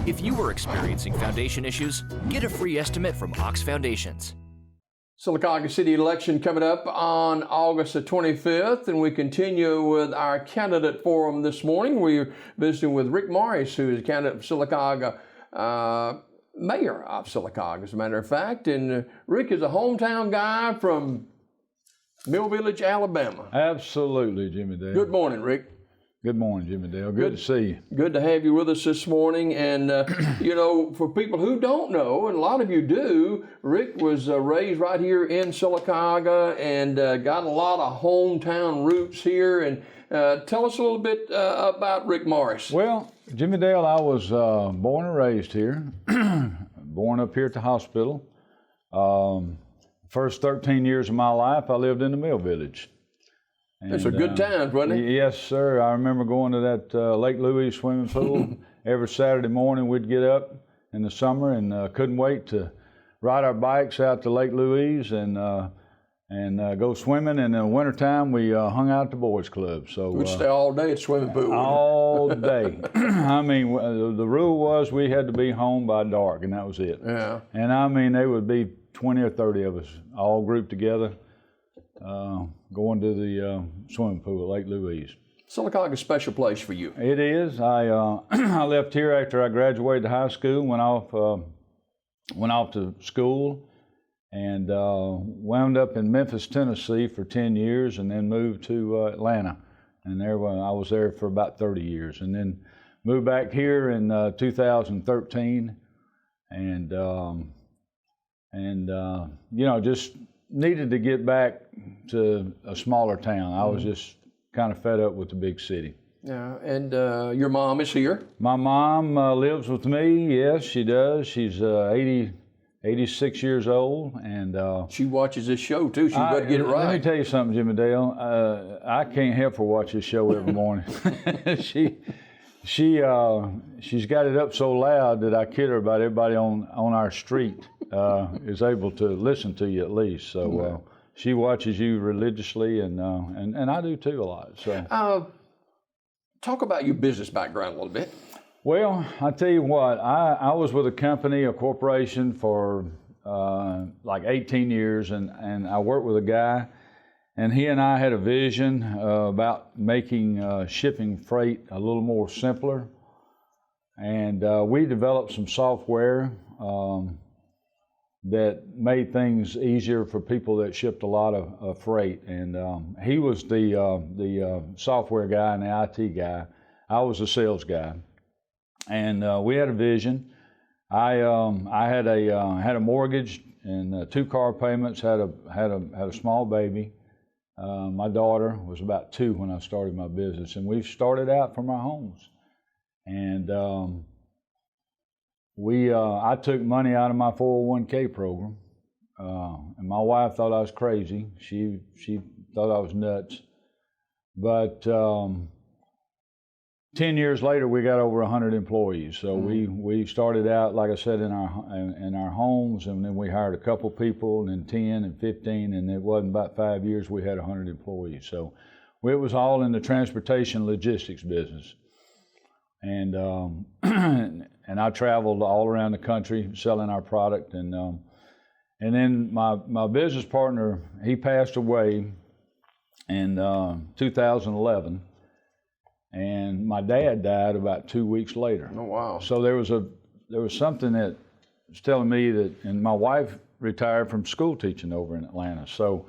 If you are experiencing foundation issues, get a free estimate from Ox Foundations. Sylacauga City election coming up on August the 25th, and we continue with our candidate forum this morning. We're visiting with Rick Morris, who is a candidate for Sylacauga, mayor of Sylacauga, as a matter of fact. And Rick is a hometown guy from Mill Village, Alabama. Absolutely, Jimmy Dale. Good morning, Rick. Good morning, Jimmy Dale. Good to see you. Good to have you with us this morning. And, for people who don't know, and a lot of you do, Rick was raised right here in Sylacauga and got a lot of hometown roots here. And tell us a little bit about Rick Morris. Well, Jimmy Dale, I was born and raised here, born up here at the hospital. First 13 years of my life, I lived in the Mill Village. It's a good time, wasn't it? Yes, sir. I remember going to that Lake Louise swimming pool every Saturday morning. We'd get up in the summer and couldn't wait to ride our bikes out to Lake Louise and go swimming. And in the wintertime, we hung out at the boys' club. So we'd stay all day at the swimming pool. All day. I mean, the rule was we had to be home by dark, and that was it. Yeah. And I mean, there would be 20 or 30 of us all grouped together. Going to the swimming pool at Lake Louise. Sylacauga is a special place for you. It is. I I left here after I graduated high school, went off to school, and wound up in Memphis, Tennessee for 10 years, and then moved to Atlanta. And I was there for about 30 years, and then moved back here in 2013, and just needed to get back to a smaller town. I was just kind of fed up with the big city. Yeah, and your mom is here? My mom lives with me. Yes, she does. She's 86 years old, and she watches this show too. She better get it right. Let me tell you something, Jimmy Dale. I can't help her watch this show every morning. She's got it up so loud that I kid her about everybody on our street is able to listen to you at least. So she watches you religiously, and I do too a lot. So talk about your business background a little bit. Well, I tell you what, I was with a corporation for like 18 years, and I worked with a guy. And he and I had a vision about making shipping freight a little more simpler. And we developed some software that made things easier for people that shipped a lot of freight. And he was the software guy and the IT guy. I was the sales guy. And we had a vision. I had a mortgage and 2 car payments, had a small baby. My daughter was about 2 when I started my business, and we started out from our homes. And I took money out of my 401k program, and my wife thought I was crazy. She thought I was nuts. But 10 years later, we got over 100 employees. So we started out, like I said, in our homes, and then we hired a couple people, and then 10 and 15, and it wasn't about 5 years we had 100 employees. So it was all in the transportation logistics business. And and I traveled all around the country selling our product. And then my business partner, he passed away in 2011. And my dad died about 2 weeks later. Oh, wow. So there was something that was telling me that, and my wife retired from school teaching over in Atlanta. So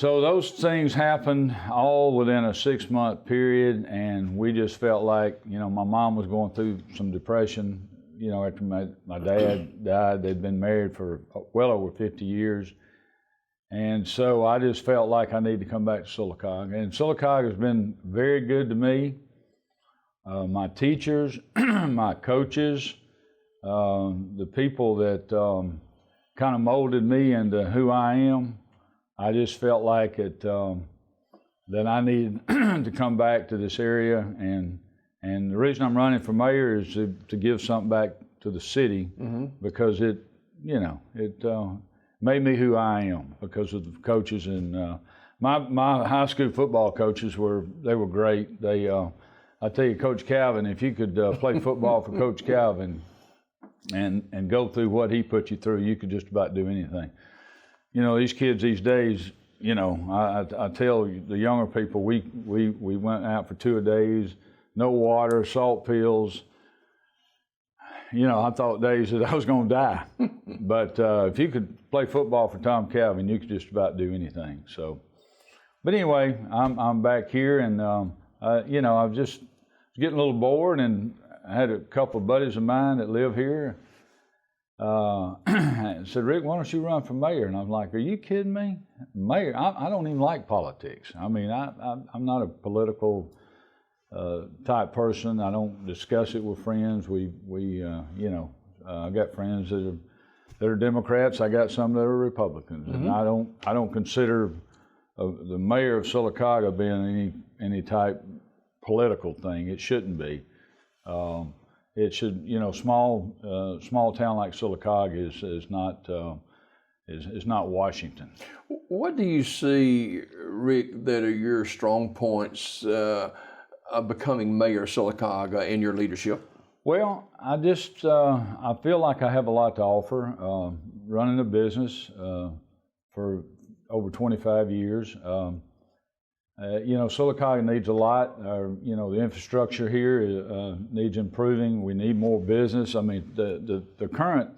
those things happened all within a 6-month period, and we just felt like, my mom was going through some depression, after my dad died. They'd been married for well over 50 years. And so I just felt like I needed to come back to Sylacauga. And Sylacauga has been very good to me. My teachers, my coaches, the people that kind of molded me into who I am. I just felt like that I needed to come back to this area. And the reason I'm running for mayor is to give something back to the city, because it made me who I am because of the coaches. And my high school football coaches were great. I tell you, Coach Calvin, if you could play football for Coach Calvin and go through what he put you through, you could just about do anything. You know, these kids these days, you know, I tell the younger people, we went out for 2 days, no water, salt pills. You know, I thought days that I was going to die. But if you could play football for Tom Calvin, you could just about do anything. So, but anyway, I'm back here, and you know, I was just getting a little bored, and I had a couple of buddies of mine that live here. Said, Rick, why don't you run for mayor? And I'm like, are you kidding me? Mayor? I don't even like politics. I mean, I'm not a political type person. I don't discuss it with friends. We you know, I got friends that are Democrats. I got some that are Republicans, and I don't consider the mayor of Sylacauga being any type political thing. It shouldn't be. It should, you know, small town like Sylacauga is not Washington. What do you see, Rick, that are your strong points of becoming mayor of Sylacauga in your leadership? Well, I just I feel like I have a lot to offer. Running a business for over 25 years. You know, Sylacauga needs a lot. You know, the infrastructure here needs improving. We need more business. I mean, the current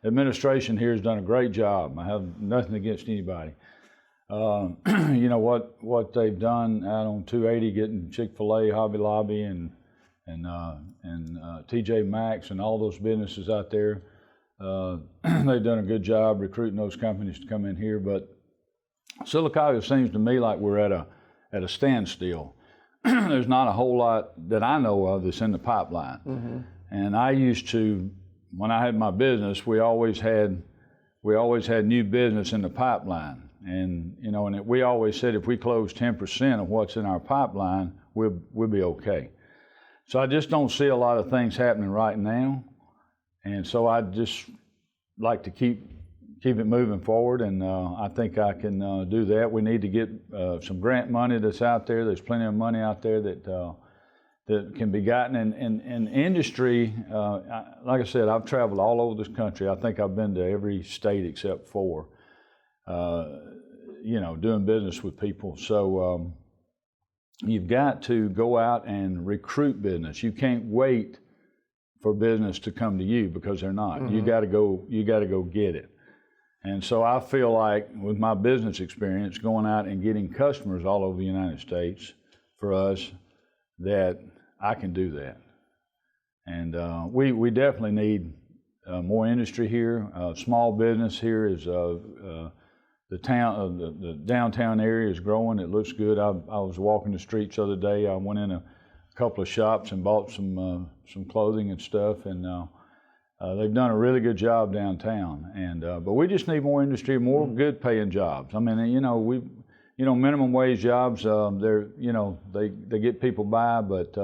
administration here has done a great job. I have nothing against anybody. You know, what they've done out on 280, getting Chick-fil-A, Hobby Lobby, and TJ Maxx, and all those businesses out there. They've done a good job recruiting those companies to come in here. But Sylacauga seems to me like we're at a standstill. There's not a whole lot that I know of that's in the pipeline. And I used to, when I had my business, we always had new business in the pipeline. And you know, and we always said if we close 10% of what's in our pipeline, we'll be okay. So I just don't see a lot of things happening right now. And so I just like to keep it moving forward, and I think I can do that. We need to get some grant money that's out there. There's plenty of money out there that can be gotten. And industry, like I said, I've traveled all over this country. I think I've been to every state except 4, you know, doing business with people. So you've got to go out and recruit business. You can't wait for business to come to you, because they're not. You got to go get it. And so I feel like with my business experience, going out and getting customers all over the United States for us, that I can do that. And we definitely need more industry here. Small business here is the downtown area is growing. It looks good. I was walking the streets the other day. I went in a couple of shops and bought some clothing and stuff, and they've done a really good job downtown. And but we just need more industry, more good paying jobs. I mean, you know, minimum wage jobs, they're, you know, they get people by, but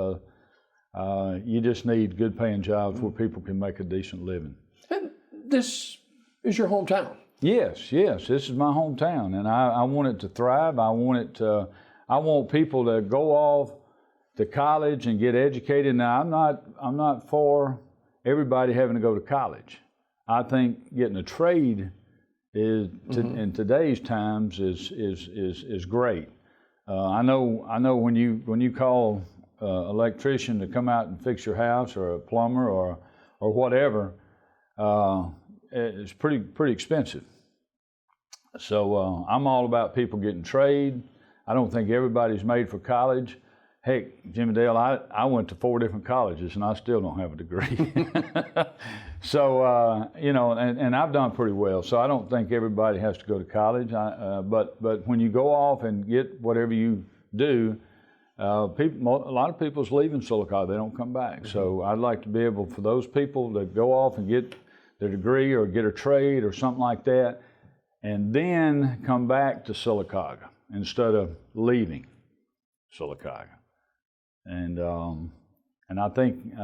you just need good paying jobs where people can make a decent living. And this is your hometown. Yes, this is my hometown, and I want it to thrive. I want people to go off to college and get educated. Now, I'm not for everybody having to go to college. I think getting a trade in today's times is great. I know when you call electrician to come out and fix your house, or a plumber, or whatever, it's pretty expensive. So I'm all about people getting trade. I don't think everybody's made for college. Heck, Jimmy Dale, I went to 4 different colleges and I still don't have a degree. So, you know, and I've done pretty well. So I don't think everybody has to go to college. But when you go off and get whatever you do, a lot of people's leaving Sylacauga. They don't come back. So I'd like to be able for those people to go off and get their degree or get a trade or something like that, and then come back to Sylacauga instead of leaving Sylacauga. And I think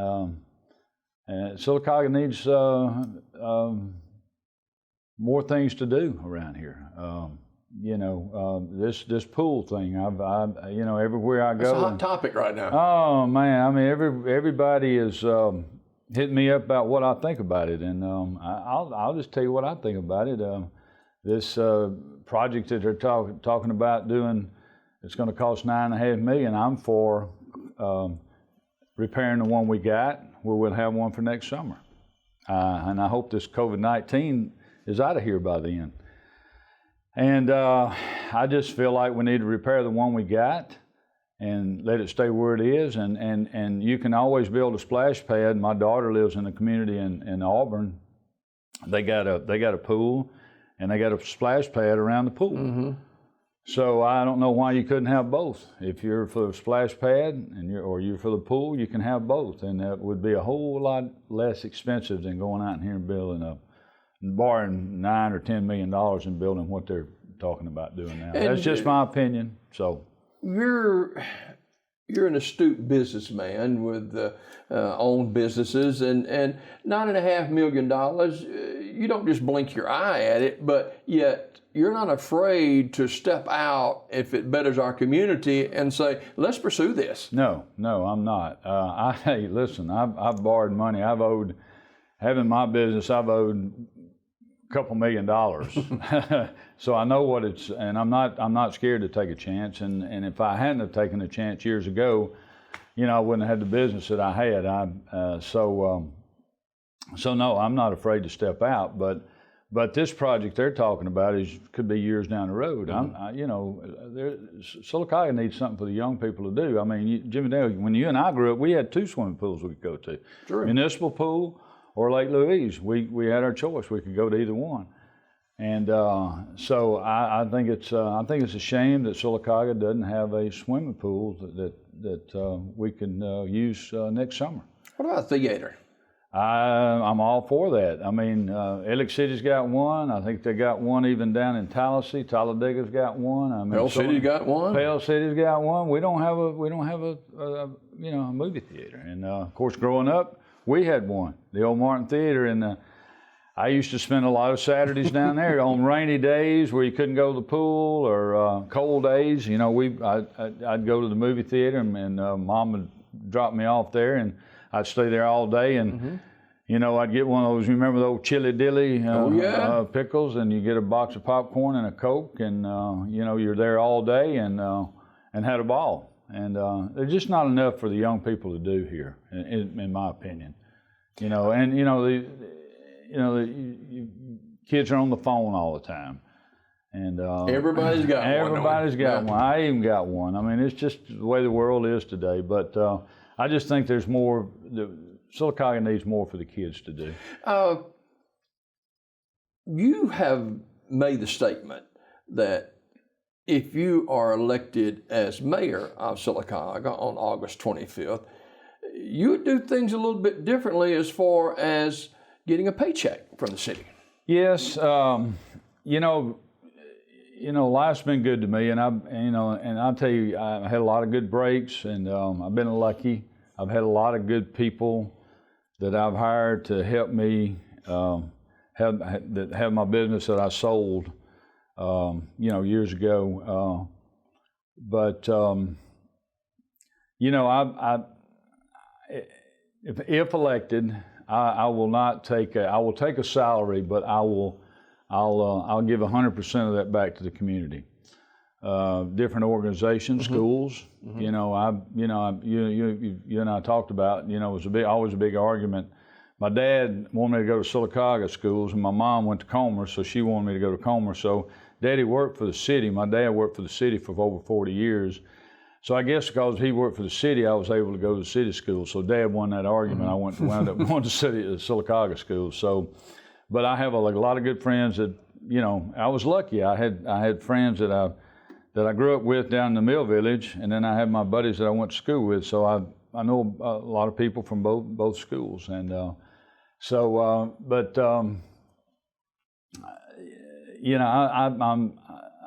Sylacauga needs more things to do around here. this pool thing. Everywhere I go. It's a hot topic right now. Oh man, I mean everybody is hitting me up about what I think about it, and I'll just tell you what I think about it. This project that they're talking about doing, it's going to cost $9.5 million. I'm for repairing the one we got. We will have one for next summer, and I hope this COVID-19 is out of here by then. And I just feel like we need to repair the one we got and let it stay where it is. And you can always build a splash pad. My daughter lives in a community in Auburn. They got a pool, and they got a splash pad around the pool. Mm-hmm. So I don't know why you couldn't have both. If you're for the splash pad or you're for the pool, you can have both, and that would be a whole lot less expensive than going out here and building borrowing $9 or $10 million and building what they're talking about doing now. And that's just my opinion. So you're an astute businessman with own businesses, and $9.5 million. You don't just blink your eye at it, but yet you're not afraid to step out if it betters our community and say, let's pursue this. No, I'm not. Hey, listen, I've borrowed money. Having my business, I've owed a couple $1 million. So I know what it's, and I'm not scared to take a chance. And if I hadn't have taken a chance years ago, I wouldn't have had the business that I had. So no, I'm not afraid to step out. But this project they're talking about could be years down the road. Mm-hmm. Sylacauga needs something for the young people to do. I mean, Jimmy Dale, when you and I grew up, we had 2 swimming pools we could go to. True. Municipal pool or Lake Louise. We had our choice. We could go to either one. And so I think it's a shame that Sylacauga doesn't have a swimming pool that we can use next summer. What about theater? I'm all for that. I mean, Ellick City's got one. I think they got one even down in Tallahassee. Talladega's got one. I mean, Pell City's got one. Pell City's got one. We don't have a movie theater. And of course, growing up, we had one, the old Martin Theater, and I used to spend a lot of Saturdays down there on rainy days where you couldn't go to the pool or cold days. I'd go to the movie theater, and Mom would drop me off there, and I'd stay there all day, and I'd get one of those. You remember the old Chili Dilly pickles, and you get a box of popcorn and a Coke, and you're there all day and had a ball. And there's just not enough for the young people to do here, in my opinion. The kids are on the phone all the time, and everybody's got one. I even got one. I mean, it's just the way the world is today. But I just think there's more. Sylacauga needs more for the kids to do. You have made the statement that if you are elected as mayor of Sylacauga on August 25th, you would do things a little bit differently as far as getting a paycheck from the city. Yes, life's been good to me, and I'll tell you, I had a lot of good breaks, and I've been lucky. I've had a lot of good people that I've hired to help me have my business that I sold, years ago. If elected, I will not take I will take a salary, but I'll give 100% of that back to the community. Different organizations, schools. Mm-hmm. You and I talked about. It was always a big argument. My dad wanted me to go to Sylacauga schools, and my mom went to Comer, so she wanted me to go to Comer. So Daddy worked for the city. My dad worked for the city for over 40 years. So I guess because he worked for the city, I was able to go to the city school. So Dad won that argument. Mm-hmm. I wound up going to Sylacauga schools. So, but I have a lot of good friends that I was lucky. I had friends that I grew up with down in the Mill Village, and then I had my buddies that I went to school with. So I know a lot of people from both schools, and I'm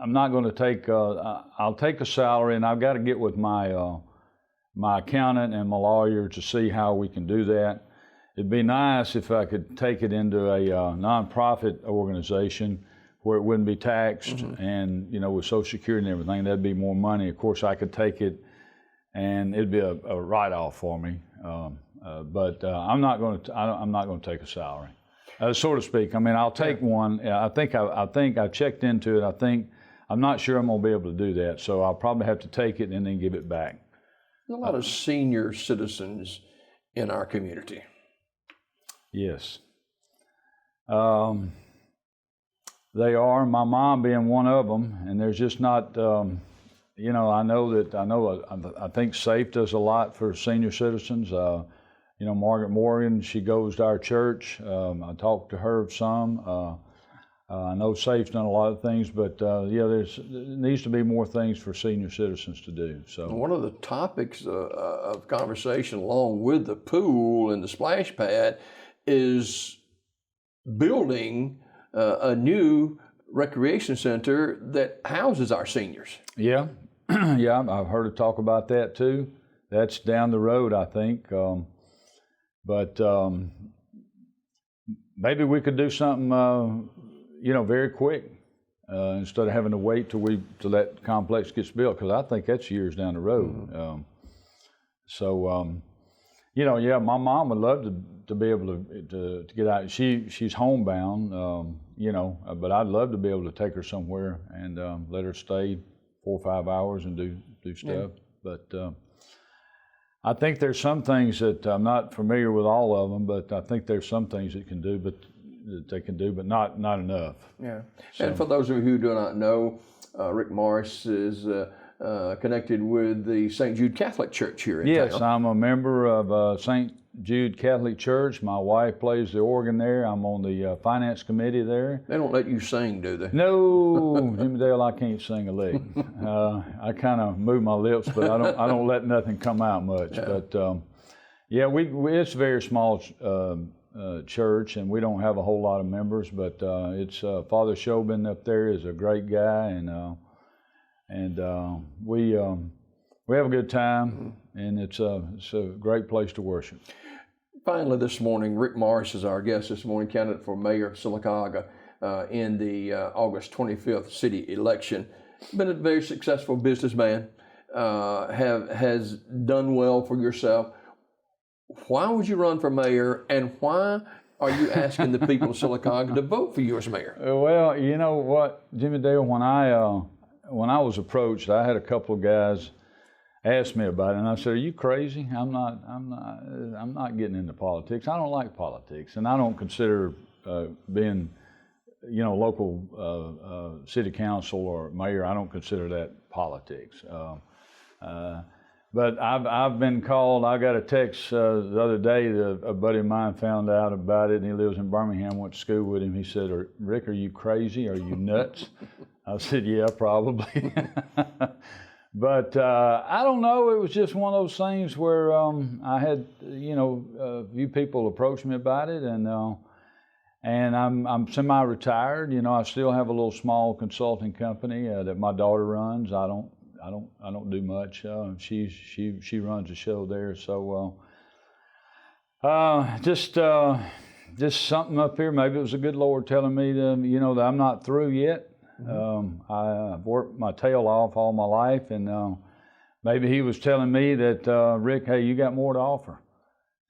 not going to take. I'll take a salary, and I've got to get with my accountant and my lawyer to see how we can do that. It'd be nice if I could take it into a nonprofit organization where it wouldn't be taxed, and with Social Security and everything, that'd be more money. Of course, I could take it, and it'd be a write-off for me. But I'm not going to take a salary, so to speak. I mean, I'll take one. I think I checked into it. I'm not sure I'm going to be able to do that, so I'll probably have to take it and then give it back. There's a lot of senior citizens in our community. Yes. They are, my mom being one of them, and there's just not, I think SAFE does a lot for senior citizens. Margaret Morgan, she goes to our church. I talked to her some. I know SAFE's done a lot of things, but there needs to be more things for senior citizens to do. So one of the topics of conversation, along with the pool and the splash pad, is building a new recreation center that houses our seniors. Yeah, yeah, I've heard her talk about that too. That's down the road, I think. But maybe we could do something, very quick, instead of having to wait till that complex gets built, because I think that's years down the road. My mom would love to be able to get out. She's homebound, but I'd love to be able to take her somewhere and let her stay 4 or 5 hours and do stuff. Yeah. But I think there's some things that I'm not familiar with all of them, but I think there's some things that they can do, but not enough. Yeah. So. And for those of you who do not know, Rick Morris is connected with the St. Jude Catholic Church here in town. Yes, I'm a member of St. Jude Catholic Church. My wife plays the organ there. I'm on the finance committee there. They don't let you sing, do they? No, Jimmy Dale, I can't sing a lick. I kind of move my lips, but I don't let nothing come out much. Yeah. But it's a very small church, and we don't have a whole lot of members. But it's Father Shobin up there is a great guy, and we have a good time, and it's a great place to worship. Finally, this morning, Rick Morris is our guest this morning, candidate for mayor of Sylacauga in the August 25th city election. Been a very successful businessman, has done well for yourself. Why would you run for mayor, and why are you asking the people of Sylacauga to vote for you as mayor? Well, you know what, Jimmy Dale, when I was approached, I had a couple of guys ask me about it, and I said, "Are you crazy? I'm not getting into politics. I don't like politics, and I don't consider being, local city council or mayor. I don't consider that politics." But I've been called. I got a text the other day that a buddy of mine found out about it, and he lives in Birmingham. Went to school with him. He said, "Rick, are you crazy? Are you nuts?" I said, "Yeah, probably." But I don't know. It was just one of those things where I had, a few people approach me about it, and I'm semi-retired. I still have a little small consulting company that my daughter runs. I don't do much. She runs a show there. So just something up here. Maybe it was the good Lord telling me that I'm not through yet. I've worked my tail off all my life, and maybe he was telling me that, Rick, hey, you got more to offer.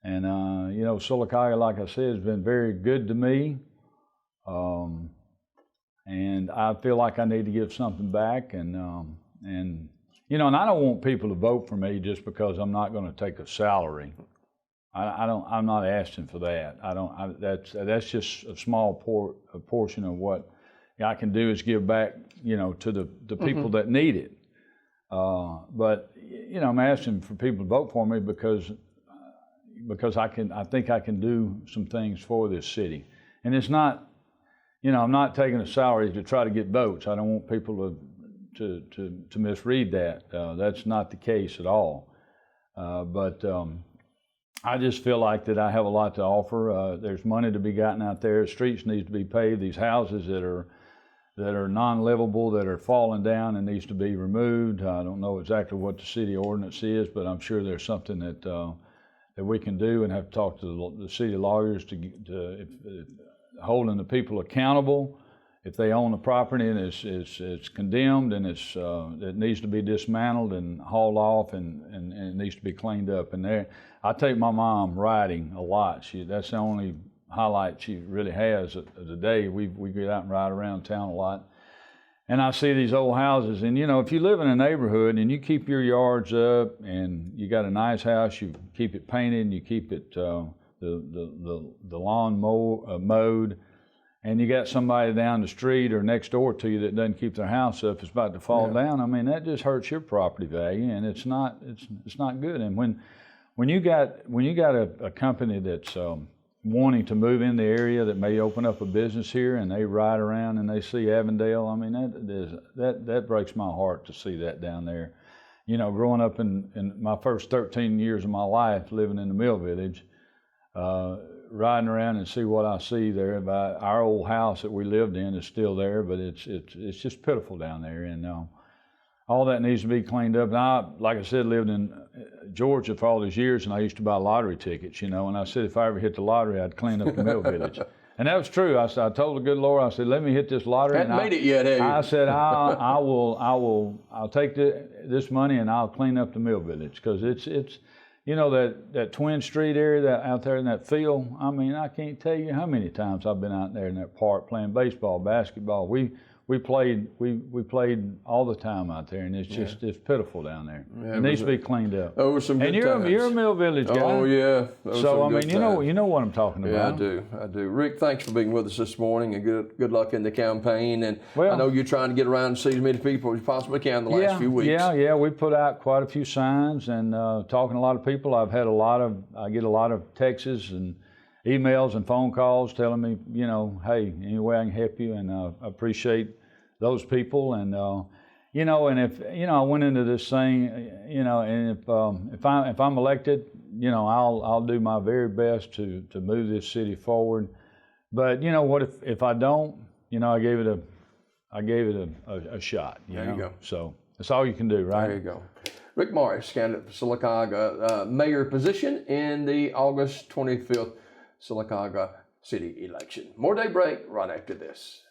And, Sylacauga, like I said, has been very good to me. And I feel like I need to give something back. And I don't want people to vote for me just because I'm not going to take a salary. I'm not asking for that. That's just a small portion of what I can do is give back, to the people that need it. But I'm asking for people to vote for me because I think I can do some things for this city. And it's not, I'm not taking a salary to try to get votes. I don't want people to misread that. That's not the case at all. But I just feel like that I have a lot to offer. There's money to be gotten out there. Streets need to be paved. These houses that are non-livable, that are falling down and needs to be removed. I don't know exactly what the city ordinance is, but I'm sure there's something that we can do, and have to talk to the city lawyers to holding the people accountable if they own the property and it's condemned and it needs to be dismantled and hauled off and it needs to be cleaned up. And there, I take my mom riding a lot. That's the only highlight she really has of the day. We get out and ride around town a lot. And I see these old houses, and you know, if you live in a neighborhood and you keep your yards up and you got a nice house, you keep it painted, and you keep it the lawn mowed, and you got somebody down the street or next door to you that doesn't keep their house up, it's about to fall down. I mean, that just hurts your property value, and it's not good. And when you got a company that's wanting to move in the area that may open up a business here, and they ride around and they see Avondale, I mean, that breaks my heart to see that down there. You know, growing up in my first 13 years of my life living in the Mill Village, riding around and see what I see there. About our old house that we lived in is still there, but it's just pitiful down there, and all that needs to be cleaned up. And I, like I said, lived in Georgia for all these years, and I used to buy lottery tickets, you know, and I said if I ever hit the lottery, I'd clean up the Mill Village. And that was true. I told the good Lord, I said, let me hit this lottery. Hadn't made it yet, have you? I said, I'll take this money and I'll clean up the Mill Village, because it's you know, that Twin Street area that out there in that field. I mean, I can't tell you how many times I've been out there in that park playing baseball, basketball. We played all the time out there, and it's pitiful down there. Yeah, it needs to be cleaned up. Those were some good times. And you're a Mill Village guy. Oh yeah. So I mean, you know what I'm talking about. Yeah, I do. Rick, thanks for being with us this morning, and good luck in the campaign. And well, I know you're trying to get around and see as many people as you possibly can the last few weeks. Yeah. We put out quite a few signs and talking to a lot of people. I get a lot of texts and emails and phone calls telling me, you know, hey, any way I can help you, and I appreciate those people. And you know, and if you know, I went into this thing, you know, and if I'm elected, you know, I'll do my very best to move this city forward. But you know what, if I don't, you know, I gave it a shot. There you go. So that's all you can do, right? There you go. Rick Morris, candidate for Sylacauga mayor position in the August 25th Sylacauga city election. More Daybreak right after this.